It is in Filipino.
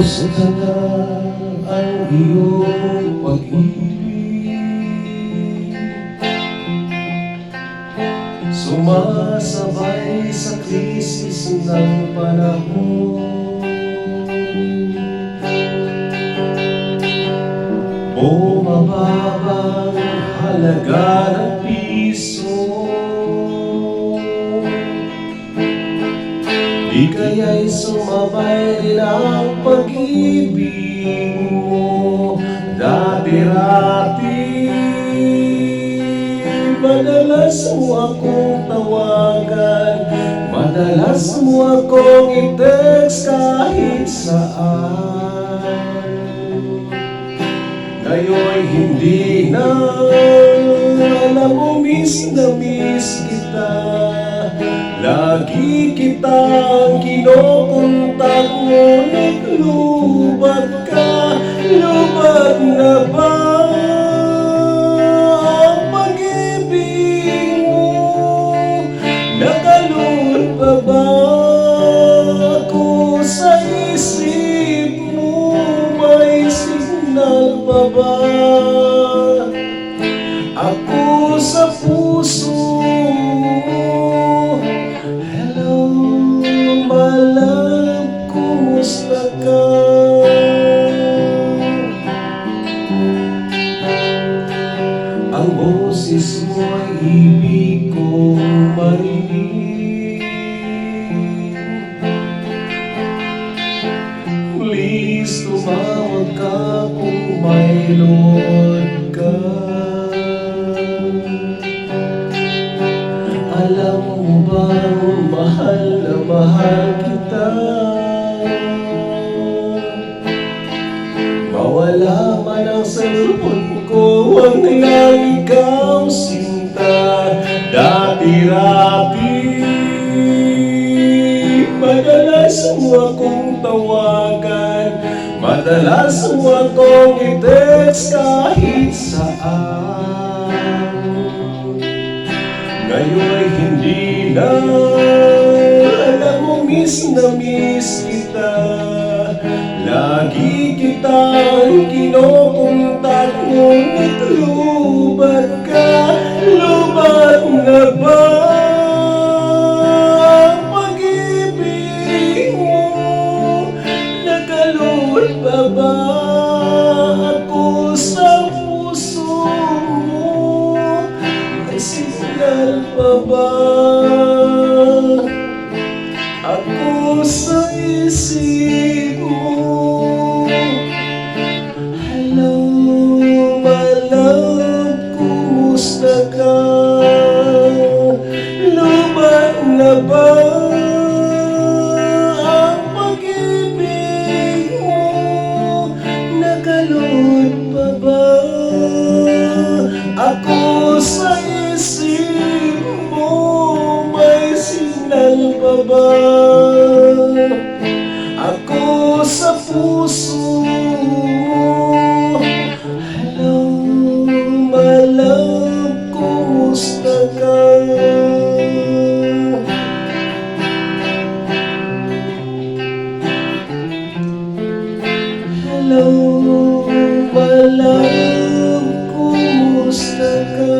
Kumusta na ang iyong pag-ibig? Sumasabay sa krisis ng panahon. Bumababang halaga ng piso, di kaya'y sumabay rin ang pag-ibig mo. Dati-rati madalas mo akong tawagan, madalas mo akong i-text kahit saan. Ngayon'y hindi na, alam mo miss na miss kita. Lagi kitang kinokontak, ngunit lubat ka. Lubat na ba ang pag-ibig mo? Nakalun pa ba ako sa isip mo? May signal pa ba ako sa puso mo? Hello, my love, kumusta ka? Ang boses mo ay ibig kong marinig. Please, tumawag ka kung may load ka. Alam mo bang mahal na mahal kita? Mawala man ang cellphone ko, huwag lang ikaw sinta. Dati-rati madalas mo akong tawagan, madalas mo akong i-text kahit saan. Ngayon'y hindi na, alam mo miss na miss kita. Lagi kitang kinokontak, ngunit lubat ka. Lubat na ba ang pag-ibig mo? Nakalun pa ba ako sa puso mo? May signal pa ba ako sa isip mo? Hello, my love, kumusta ka? Lubat na ba ang pag-ibig mo? Nakalun pa ba ako sa isip mo? May signal pa ba ako sa puso mo? Hello, my love, kumusta ka? Hello, my love, kumusta ka?